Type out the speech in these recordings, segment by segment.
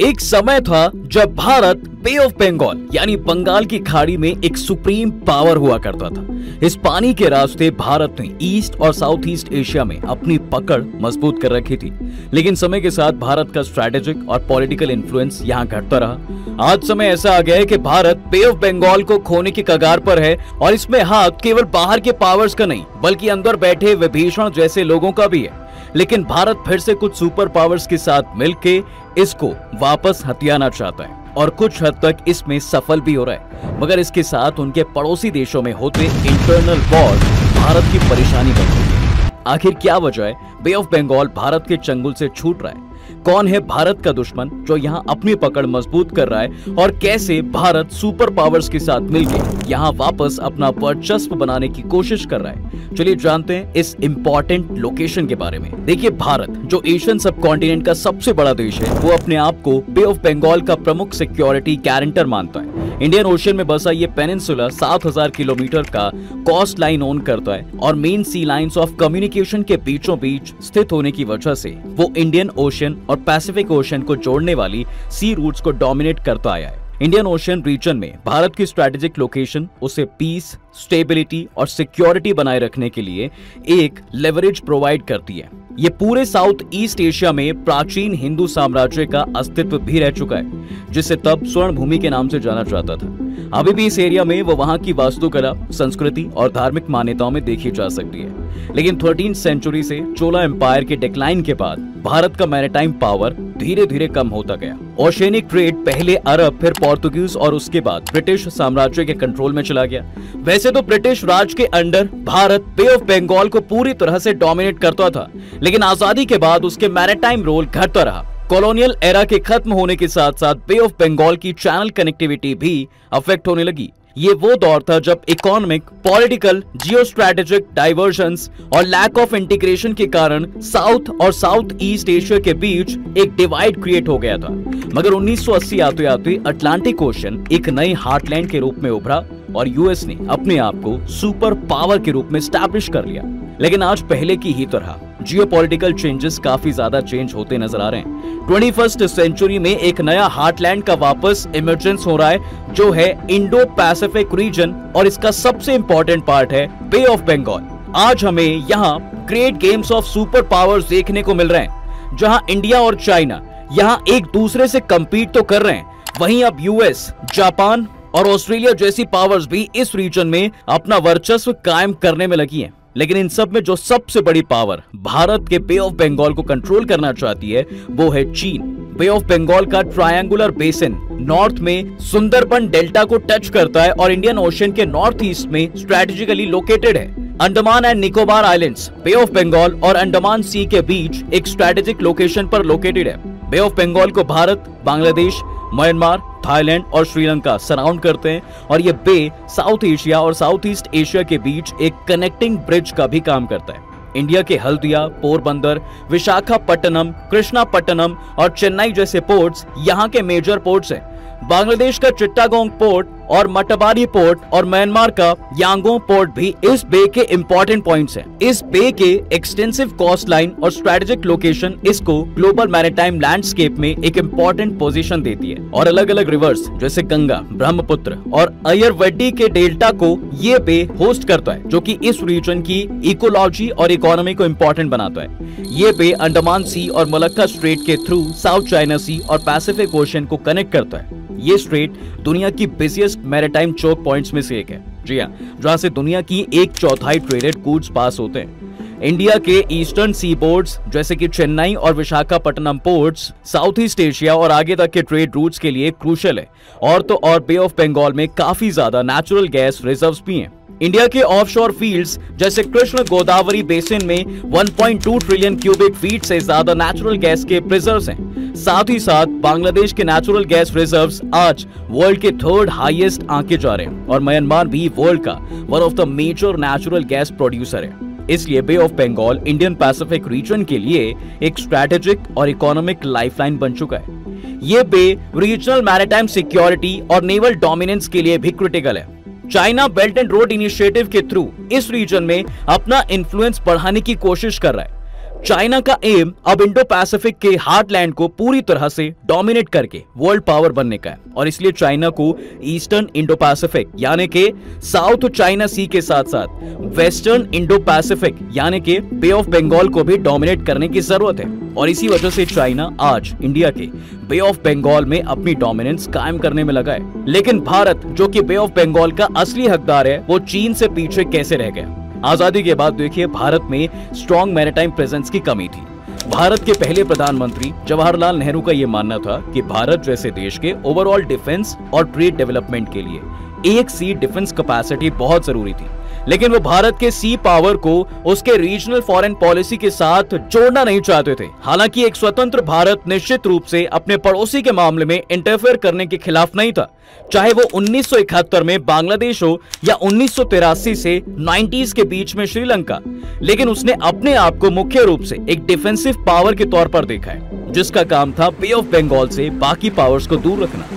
एक समय था जब भारत बे ऑफ बंगाल यानी बंगाल की खाड़ी में एक सुप्रीम पावर हुआ करता था। इस पानी के रास्ते भारत ने ईस्ट और साउथ ईस्ट एशिया में अपनी पकड़ मजबूत कर रखी थी, लेकिन समय के साथ भारत का स्ट्रैटेजिक और पॉलिटिकल इन्फ्लुएंस यहाँ घटता रहा। आज समय ऐसा आ गया है कि भारत बे ऑफ बंगाल को खोने की कगार पर है और इसमें हाथ केवल बाहर के पावर्स का नहीं बल्कि अंदर बैठे विभीषण जैसे लोगों का भी है। लेकिन भारत फिर से कुछ सुपर पावर्स के साथ मिलके इसको वापस हथियाना चाहता है और कुछ हद तक इसमें सफल भी हो रहा है, मगर इसके साथ उनके पड़ोसी देशों में होते इंटरनल वॉर भारत की परेशानी बन रही है। आखिर क्या वजह है बे ऑफ बंगाल भारत के चंगुल से छूट रहा है? कौन है भारत का दुश्मन जो यहाँ अपनी पकड़ मजबूत कर रहा है और कैसे भारत सुपर पावर्स के साथ मिलकर यहाँ वापस अपना वर्चस्व बनाने की कोशिश कर रहा है? चलिए जानते हैं इस इंपॉर्टेंट लोकेशन के बारे में। देखिए, भारत जो एशियन सब कॉन्टिनेंट का सबसे बड़ा देश है, वो अपने आप को बे ऑफ बंगाल का प्रमुख सिक्योरिटी गारंटर मानता है। इंडियन ओशन में बसा ये पेनिनसुला 7000 किलोमीटर का कोस्ट लाइन ओन करता है और main sea lines of communication के बीचों बीच स्थित होने की वजह से वो इंडियन ओशन और पैसिफिक ओशन को जोड़ने वाली सी रूट्स को डोमिनेट करता आया है। इंडियन ओशन रीजन में भारत की स्ट्रैटेजिक लोकेशन उसे पीस, स्टेबिलिटी और सिक्योरिटी बनाए रखने के लिए एक लेवरेज प्रोवाइड करती है। ये पूरे साउथ ईस्ट एशिया में प्राचीन हिंदू साम्राज्य का अस्तित्व भी रह चुका है, जिसे तब स्वर्ण भूमि के नाम से जाना जाता था। अभी भी इस एरिया में वो वहां की वास्तुकला, संस्कृति और धार्मिक मान्यताओं में देखी जा सकती है। लेकिन 13वीं सेंचुरी से चोला एम्पायर के डिक्लाइन के बाद भारत का मैरीटाइम पावर धीरे धीरे कम होता गया। ओशियनिक ट्रेड पहले अरब, फिर पोर्तुगीज और उसके बाद ब्रिटिश साम्राज्य के कंट्रोल में चला गया। वैसे तो ब्रिटिश राज के under Bharat Bay of Bengal को पूरी तरह से डोमिनेट करता था, लेकिन आजादी के बाद उसके मैरीटाइम रोल घटता रहा। कॉलोनियल एरा के खत्म होने के साथ साथ बे ऑफ बंगाल की चैनल कनेक्टिविटी भी अफेक्ट होने लगी। ये वो दौर था जब इकोनॉमिक, पॉलिटिकल, जियो स्ट्रैटेजिक डाइवर्जन्स और लैक ऑफ इंटीग्रेशन के कारण साउथ और साउथ ईस्ट एशिया के बीच एक डिवाइड क्रिएट हो गया था। मगर 1980 आते आते अटलांटिक ओशन एक नए हार्टलैंड के रूप में उभरा और यूएस ने अपने आप को सुपर पावर के रूप में स्टैब्लिश कर लिया। लेकिन आज पहले की ही तरह जियोपॉलिटिकल चेंजेस काफी ज्यादा चेंज होते नजर आ रहे हैं। 21st सेंचुरी में एक नया हार्टलैंड का वापस इमर्जेंस हो रहा है, जो है इंडो पैसिफिक रीजन, और इसका सबसे इंपॉर्टेंट पार्ट है बे ऑफ बंगाल। आज हमें यहाँ great games of super powers देखने को मिल रहे हैं, जहाँ इंडिया और चाइना यहाँ एक दूसरे से कम्पीट तो कर रहे हैं, वहीं अब यूएस, जापान और ऑस्ट्रेलिया जैसी पावर्स भी इस रीजन में अपना वर्चस्व कायम करने में लगी हैं। लेकिन इन सब में जो सबसे बड़ी पावर भारत के बे ऑफ बंगाल को कंट्रोल करना चाहती है, वो है चीन। बे ऑफ बंगाल का ट्रायंगुलर बेसिन नॉर्थ में सुंदरबन डेल्टा को टच करता है और इंडियन ओशन के नॉर्थ ईस्ट में स्ट्रेटेजिकली लोकेटेड है। Andaman and Nicobar islands Bay of Bengal और अंडमान सी के बीच एक स्ट्रेटेजिक लोकेशन पर लोकेटेड है। बे ऑफ बंगाल को भारत, बांग्लादेश, म्यांमार, थाईलैंड और श्रीलंका सराउंड करते हैं और ये बे साउथ एशिया और साउथ ईस्ट एशिया के बीच एक कनेक्टिंग ब्रिज का भी काम करता है। इंडिया के हल्दिया, पोरबंदर, विशाखापट्टनम, कृष्णापट्टनम और चेन्नई जैसे पोर्ट्स यहाँ के मेजर पोर्ट्स हैं। बांग्लादेश का चिट्टागोंग पोर्ट और मटबारी पोर्ट और म्यांमार का यांगोन पोर्ट भी इस बे के इंपॉर्टेंट पॉइंट्स हैं। इस बे के एक्सटेंसिव कोस्ट लाइन और स्ट्रेटेजिक लोकेशन इसको ग्लोबल मैरीटाइम लैंडस्केप में एक इंपॉर्टेंट पोजीशन देती है और अलग अलग रिवर्स जैसे गंगा, ब्रह्मपुत्र और अयरवड्डी के डेल्टा को ये बे होस्ट करता है, जो कि इस रीजन की इकोलॉजी और इकोनॉमी को इम्पोर्टेंट बनाता है। ये बे अंडमान सी और मलक्का स्ट्रेट के थ्रू साउथ चाइना सी और पैसिफिक ओशन को कनेक्ट करता है। ये स्ट्रेट दुनिया की बिजिएस्ट मैरीटाइम चोक पॉइंट्स में से एक है, जी हाँ, जहां से दुनिया की 1/4 ट्रेडेड गुड्स पास होते हैं। इंडिया के ईस्टर्न सी बोर्ड्स जैसे कि चेन्नई और Visakhapatnam ports south east Asia और आगे तक के ट्रेड रूट्स के लिए क्रूशियल है। और तो और बे ऑफ बंगाल में काफी ज्यादा नेचुरल गैस रिजर्व्स भी हैं। इंडिया के ऑफशोर फील्ड्स जैसे कृष्ण गोदावरी बेसिन में 1.2 ट्रिलियन क्यूबिक फीट से ज्यादा नेचुरल गैस के प्रिजर्व्स हैं। साथ ही साथ बांग्लादेश के नेचुरल गैस रिजर्व्स आज वर्ल्ड के 3rd हाईएस्ट आंके जा रहे हैं और म्यांमार भी वर्ल्ड का one of the major natural gas producer है। इसलिए bay of Bengal Indian Pacific region के लिए एक स्ट्रैटेजिक और इकोनॉमिक लाइफलाइन बन चुका है। ये बे रीजनल मैरीटाइम सिक्योरिटी और नेवल डोमिनेंस के लिए भी क्रिटिकल है। China belt and road initiative के थ्रू इस रीजन में अपना इन्फ्लुएंस बढ़ाने की कोशिश कर रहा है। चाइना का एम अब इंडो पैसिफिक के हार्टलैंड को पूरी तरह से डोमिनेट करके वर्ल्ड पावर बनने का है और इसलिए चाइना को ईस्टर्न इंडो पैसिफिक यानी कि साउथ चाइना सी के साथ साथ वेस्टर्न इंडो पैसिफिक यानी कि बे ऑफ बंगाल को भी डोमिनेट करने की जरूरत है और इसी वजह से चाइना आज इंडिया के बे ऑफ बंगाल में अपनी डोमिनेंस कायम करने में लगा है। लेकिन भारत जो कि बे ऑफ बंगाल का असली हकदार है, वो चीन से पीछे कैसे रह गया? आजादी के बाद देखिए भारत में स्ट्रॉन्ग मैरिटाइम प्रेजेंस की कमी थी। भारत के पहले प्रधानमंत्री जवाहरलाल नेहरू का यह मानना था कि भारत जैसे देश के ओवरऑल डिफेंस और ट्रेड डेवलपमेंट के लिए एक सी डिफेंस कैपेसिटी बहुत जरूरी थी, लेकिन वो भारत के सी पावर को उसके रीजनल फॉरेन पॉलिसी के साथ जोड़ना नहीं चाहते थे। हालांकि एक स्वतंत्र भारत निश्चित रूप से अपने पड़ोसी के मामले में इंटरफेयर करने के खिलाफ नहीं था, चाहे वो 1971 में बांग्लादेश हो या 1983 से 90s के बीच में श्रीलंका। लेकिन उसने अपने आप को मुख्य रूप से एक डिफेंसिव पावर के तौर पर देखा है, जिसका काम था बे ऑफ बंगाल से बाकी पावर्स को दूर रखना।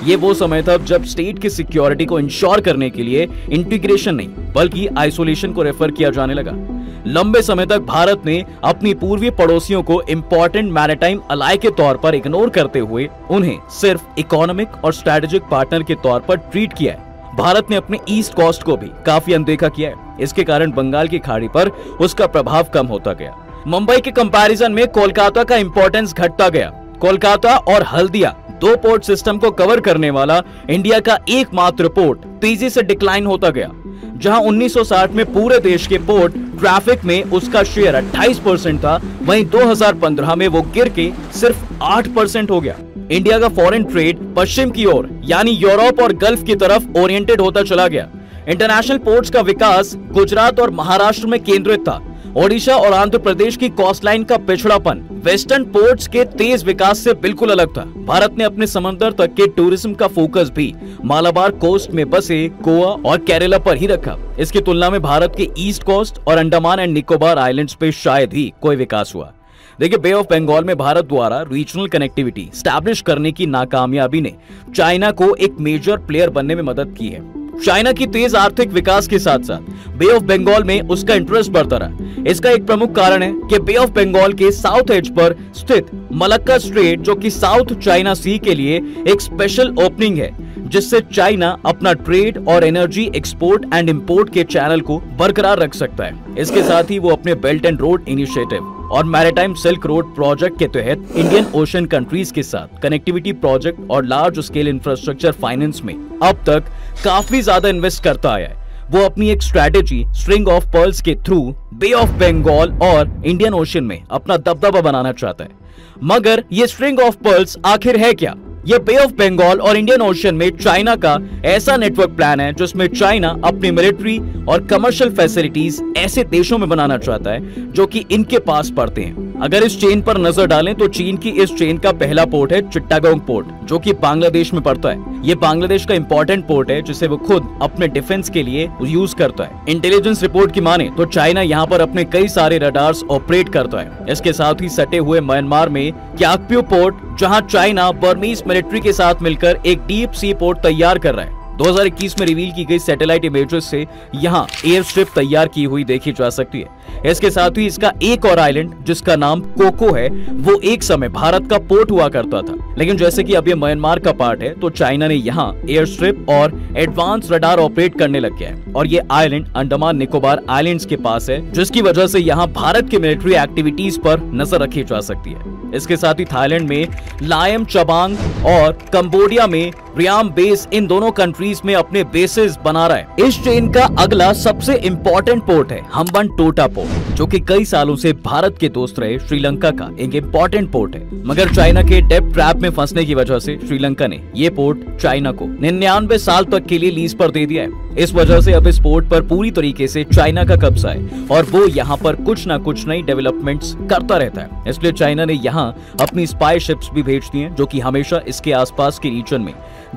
ये वो समय था जब स्टेट की सिक्योरिटी को इंश्योर करने के लिए इंटीग्रेशन नहीं बल्कि आइसोलेशन को रेफर किया जाने लगा। लंबे समय तक भारत ने अपनी पूर्वी पड़ोसियों को इंपॉर्टेंट मैरिटाइम अलाय के तौर पर इग्नोर करते हुए उन्हें सिर्फ इकोनॉमिक और स्ट्रेटेजिक पार्टनर के तौर पर ट्रीट किया है। भारत ने अपने ईस्ट कोस्ट को भी काफी अनदेखा किया है। इसके कारण बंगाल की खाड़ी पर उसका प्रभाव कम होता गया। मुंबई के कंपैरिजन में कोलकाता का इंपॉर्टेंस घटता गया। कोलकाता और हल्दिया दो पोर्ट सिस्टम को कवर करने वाला इंडिया का एकमात्र पोर्ट तेजी से डिक्लाइन होता गया। जहां 1960 में पूरे देश के पोर्ट ट्रैफिक में उसका शेयर 28% था, वहीं 2015 में वो गिर के सिर्फ 8% हो गया। इंडिया का फॉरेन ट्रेड पश्चिम की ओर यानी यूरोप और गल्फ की तरफ ओरिएंटेड होता चला गया। इंटरनेशनल पोर्ट्स का विकास गुजरात और महाराष्ट्र में केंद्रित था। ओडिशा और आंध्र प्रदेश की कोस्टलाइन का पिछड़ापन वेस्टर्न पोर्ट्स के तेज विकास से बिल्कुल अलग था। भारत ने अपने समंदर तक के टूरिज्म का फोकस भी मालाबार कोस्ट में बसे गोवा और केरला पर ही रखा। इसकी तुलना में भारत के ईस्ट कोस्ट और अंडमान एंड निकोबार आइलैंड्स पे शायद ही कोई विकास हुआ। देखिए, बे ऑफ बंगाल में भारत द्वारा रीजनल कनेक्टिविटी स्टैब्लिश करने की नाकामयाबी ने चाइना को एक मेजर प्लेयर बनने में मदद की है। चाइना की तेज आर्थिक विकास के साथ साथ बे ऑफ बंगाल में उसका इंटरेस्ट बढ़ता रहा। इसका एक प्रमुख कारण है कि बे ऑफ बंगाल के साउथ एज पर स्थित मलक्का स्ट्रेट जो कि साउथ चाइना सी के लिए एक स्पेशल ओपनिंग है, जिससे चाइना अपना ट्रेड और एनर्जी एक्सपोर्ट एंड इंपोर्ट के चैनल को बरकरार रख सकता है। इसके साथ ही वो अपने बेल्ट एंड रोड इनिशिएटिव और मैरिटाइम सिल्क रोड प्रोजेक्ट के तहत इंडियन ओशन कंट्रीज के साथ कनेक्टिविटी प्रोजेक्ट और लार्ज स्केल इंफ्रास्ट्रक्चर फाइनेंस में अब तक काफी ज्यादा इन्वेस्ट करता आया है। वो अपनी एक स्ट्रैटेजी स्ट्रिंग ऑफ पर्ल्स के थ्रू बे ऑफ बंगाल और इंडियन ओशन में अपना दबदबा बनाना चाहता है। मगर ये स्ट्रिंग ऑफ पर्ल्स आखिर है क्या? ये बे ऑफ बंगाल और इंडियन ओशन में चाइना का ऐसा नेटवर्क प्लान है जिसमें चाइना अपनी मिलिट्री और कमर्शियल फैसिलिटीज ऐसे देशों में बनाना चाहता है जो कि इनके पास पड़ते हैं। अगर इस चेन पर नजर डालें तो चीन की इस चेन का पहला पोर्ट है चिट्टागोंग पोर्ट, जो कि बांग्लादेश में पड़ता है। ये बांग्लादेश का इंपॉर्टेंट पोर्ट है जिसे वो खुद अपने डिफेंस के लिए यूज करता है। इंटेलिजेंस रिपोर्ट की माने तो चाइना यहाँ पर अपने कई सारे रडार्स ऑपरेट करता है। इसके साथ ही सटे हुए म्यांमार में क्याकप्यू पोर्ट, जहाँ चाइना बर्मीज मिलिट्री के साथ मिलकर एक डीप सी पोर्ट तैयार कर रहा है। 2021 में रिवील की गई सैटेलाइट इमेजेस से यहाँ एयर स्ट्रिप तैयार की हुई देखी जा सकती है। इसके साथ ही इसका एक और आइलैंड जिसका नाम कोको है, वो एक समय भारत का पोर्ट हुआ करता था, लेकिन जैसे कि अब ये म्यांमार का पार्ट है तो चाइना ने यहाँ एयर स्ट्रिप और एडवांस रडार ऑपरेट करने लग गया है और ये आइलैंड अंडमान निकोबार आइलैंड्स के पास है, जिसकी वजह से यहाँ भारत के मिलिट्री एक्टिविटीज पर नजर रखी जा सकती है। इसके साथ ही थाईलैंड में लायम चबांग और कंबोडिया में रियाम बेस इन दोनों कंट्रीज में अपने बेसेस बना रहा है। इस चेन का अगला सबसे इंपॉर्टेंट पोर्ट है हम्बनटोटा पोर्ट, जो कि कई सालों से भारत के दोस्त रहे श्रीलंका का एक इंपॉर्टेंट पोर्ट है। मगर चाइना के डेब्ट ट्रैप में फंसने की वजह से श्रीलंका ने ये पोर्ट चाइना को 99 साल तक के लिए लीज पर दे दिया है। इस वजह से अब इस पोर्ट पर पूरी तरीके से चाइना का कब्जा है और वो यहाँ पर कुछ न कुछ नई डेवलपमेंट्स करता रहता है। इसलिए चाइना ने यहाँ अपनी स्पाई शिप्स भी भेज दी हैं, जो कि हमेशा इसके आसपास के रीजन में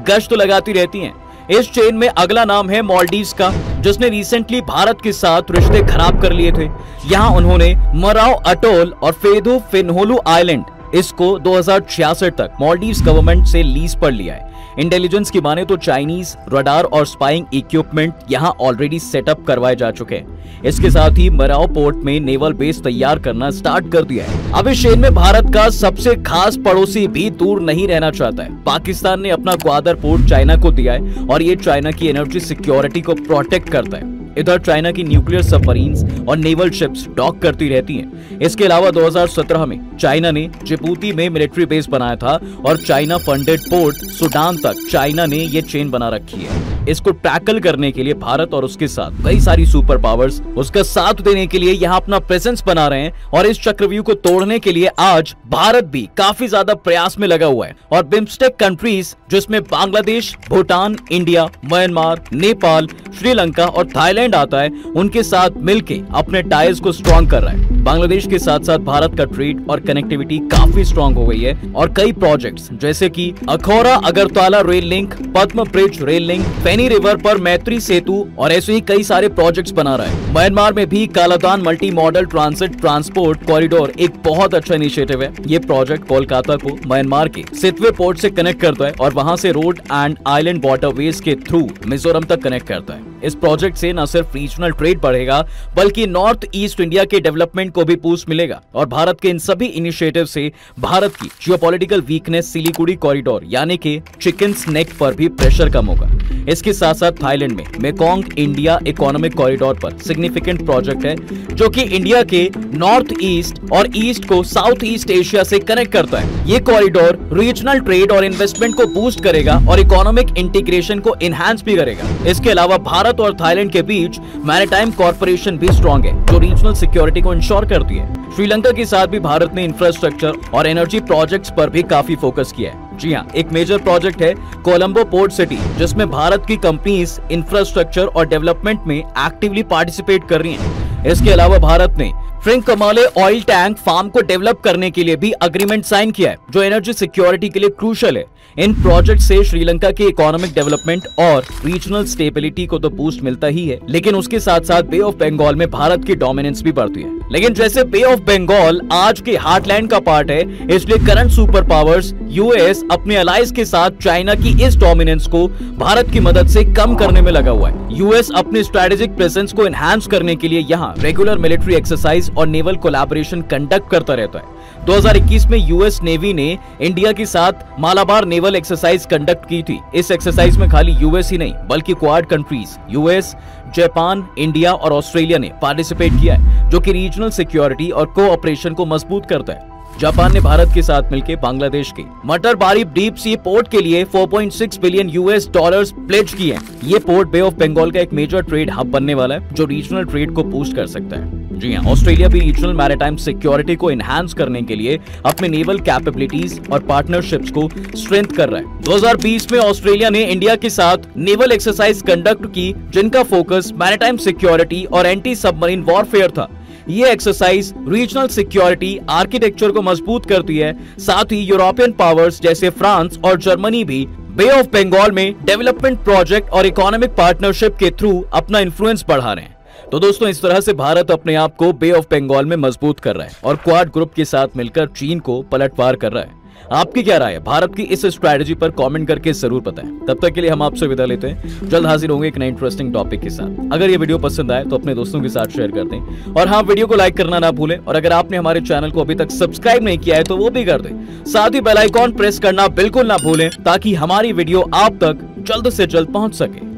गश्त लगाती रहती हैं। इस चेन में अगला नाम है मालदीव्स का, जिसने रिसेंटली भारत के साथ रिश्ते खराब कर लिए थे। यहाँ उन्होंने मराव अटोल और फेदू फिनहोलू आइलैंड इसको 2066 तक मालदीव्स गवर्नमेंट से लीज पर लिया है। इंटेलिजेंस की माने तो चाइनीज रडार और स्पाइंग इक्विपमेंट यहां ऑलरेडी सेटअप करवाए जा चुके हैं। इसके साथ ही मराव पोर्ट में नेवल बेस तैयार करना स्टार्ट कर दिया है। अब इस क्षेत्र में भारत का सबसे खास पड़ोसी भी दूर नहीं रहना चाहता है। पाकिस्तान ने अपना ग्वादर पोर्ट चाइना को दिया है और ये चाइना की एनर्जी सिक्योरिटी को प्रोटेक्ट करता है। इधर चाइना की न्यूक्लियर सबमरीन्स और नेवल शिप्स डॉक करती रहती हैं। इसके अलावा 2017 में चाइना ने जिबूती में मिलिट्री बेस बनाया था और चाइना फंडेड पोर्ट सूडान तक चाइना ने ये चेन बना रखी है। इसको टैकल करने के लिए भारत और उसके साथ कई सारी सुपर पावर्स उसका साथ देने के लिए यहाँ अपना प्रेजेंस बना रहे हैं और इस चक्रव्यूह को तोड़ने के लिए आज भारत भी काफी ज्यादा प्रयास में लगा हुआ है। और बिम्स्टेक कंट्रीज जिसमें बांग्लादेश, भूटान, इंडिया, म्यांमार, नेपाल, श्रीलंका और थाईलैंड आता है, उनके साथ मिलके अपने टाइज को स्ट्रॉन्ग कर रहा है। बांग्लादेश के साथ साथ भारत का ट्रेड और कनेक्टिविटी काफी स्ट्रॉन्ग हो गई है और कई प्रोजेक्ट्स जैसे कि अखौरा अगरतला रेल लिंक, पद्म ब्रिज रेल लिंक, फेनी रिवर पर मैत्री सेतु और ऐसे ही कई सारे प्रोजेक्ट्स बना रहा है। म्यांमार में भी Kaladan multi modal transit transport corridor एक बहुत अच्छा इनिशिएटिव है। ये प्रोजेक्ट कोलकाता को म्यांमार के सितवे पोर्ट से कनेक्ट करता है और वहां से रोड एंड आइलैंड वाटरवेज के थ्रू मिजोरम तक कनेक्ट करता है। इस प्रोजेक्ट से न सिर्फ रीजनल ट्रेड बढ़ेगा बल्कि नॉर्थ ईस्ट इंडिया के डेवलपमेंट को भी बूस्ट मिलेगा और भारत के इन सभी इनिशिएटिव से भारत की जियोपॉलिटिकल वीकनेस सिलीगुड़ी कॉरिडोर यानी कि चिकन्स नेक पर भी प्रेशर कम होगा। इसके साथ साथ थाईलैंड में मेकोंग इंडिया इकोनॉमिक कॉरिडोर पर सिग्निफिकेंट प्रोजेक्ट है जो कि इंडिया के नॉर्थ ईस्ट और ईस्ट को साउथ ईस्ट एशिया से कनेक्ट करता है। ये कॉरिडोर रीजनल ट्रेड और इन्वेस्टमेंट को बूस्ट करेगा और इकोनॉमिक इंटीग्रेशन को एनहांस भी करेगा। इसके अलावा भारत और थाईलैंड के बीच मैरीटाइम कॉर्पोरेशन भी स्ट्रॉन्ग है जो रीजनल सिक्योरिटी को इंश्योर करती है। श्रीलंका के साथ भी भारत ने इंफ्रास्ट्रक्चर और एनर्जी प्रोजेक्ट्स पर भी काफी फोकस किया है। जी हाँ, एक मेजर प्रोजेक्ट है कोलंबो पोर्ट सिटी जिसमें भारत की कंपनीज इंफ्रास्ट्रक्चर और डेवलपमेंट में एक्टिवली पार्टिसिपेट कर रही हैं। इसके अलावा भारत ने ट्रिंकमाले ऑयल टैंक फार्म को डेवलप करने के लिए भी अग्रीमेंट साइन किया है जो एनर्जी सिक्योरिटी के लिए क्रूशियल है। इन प्रोजेक्ट से श्रीलंका के इकोनॉमिक डेवलपमेंट और रीजनल स्टेबिलिटी को तो बूस्ट मिलता ही है, लेकिन उसके साथ साथ बे ऑफ बंगाल में भारत की डोमिनेंस भी बढ़ती है। लेकिन जैसे बे ऑफ बंगाल आज के हार्टलैंड का पार्ट है, इसलिए करंट सुपर पावर्स यूएस अपने अलाइज के साथ चाइना की इस डोमिनेंस को भारत की मदद से कम करने में लगा हुआ है। यूएस अपने स्ट्रेटेजिक प्रेजेंस को एनहांस करने के लिए यहाँ रेगुलर मिलिट्री एक्सरसाइज और नेवल कोलैबोरेशन कंडक्ट करता रहता है। 2021 में यूएस नेवी ने इंडिया के साथ मालाबार नेवल एक्सरसाइज कंडक्ट की थी। इस एक्सरसाइज में खाली यूएस ही नहीं बल्कि quad countries US, Japan, India और ऑस्ट्रेलिया ने पार्टिसिपेट किया है जो कि रीजनल सिक्योरिटी और कोऑपरेशन को मजबूत करता है। जापान ने भारत के साथ मिलकर बांग्लादेश के मटरबारी डीप सी पोर्ट के लिए 4.6 बिलियन यूएस डॉलर्स प्लेज किए हैं। ये पोर्ट बे ऑफ बंगाल का एक मेजर ट्रेड हब बनने वाला है जो रीजनल ट्रेड को बूस्ट कर सकता है। जी हाँ, ऑस्ट्रेलिया भी रीजनल मैरीटाइम सिक्योरिटी को एनहांस करने के लिए अपने नेवल कैपेबिलिटीज और पार्टनरशिप्स को स्ट्रेंथ कर रहा है। 2020 में ऑस्ट्रेलिया ने इंडिया के साथ नेवल एक्सरसाइज कंडक्ट की जिनका फोकस मैरीटाइम सिक्योरिटी और एंटी सबमरीन वॉरफेयर था। ये एक्सरसाइज रीजनल सिक्योरिटी आर्किटेक्चर को मजबूत करती है। साथ ही यूरोपियन पावर्स जैसे फ्रांस और जर्मनी भी बे ऑफ बंगाल में डेवलपमेंट प्रोजेक्ट और इकोनॉमिक पार्टनरशिप के थ्रू अपना इन्फ्लुएंस बढ़ा रहे हैं। तो दोस्तों, इस तरह से भारत अपने आप को बे ऑफ बंगाल में मजबूत कर रहा है और क्वाड ग्रुप के साथ मिलकर चीन को पलटवार कर रहा है। आपकी क्या राय है भारत की इस स्ट्रैटेजी पर कमेंट करके जरूर बताएं। तब तक के लिए हम आपसे विदा लेते हैं। जल्द हाजिर होंगे एक नए इंटरेस्टिंग टॉपिक के साथ। अगर ये वीडियो पसंद आए तो अपने दोस्तों के साथ शेयर कर दें और हाँ, वीडियो को लाइक करना ना भूलें और अगर आपने हमारे चैनल को अभी तक सब्सक्राइब नहीं किया है तो वो भी कर दें। साथ ही बेल आइकॉन प्रेस करना बिल्कुल ना भूलें ताकि हमारी वीडियो आप तक जल्द से जल्द पहुंच सके।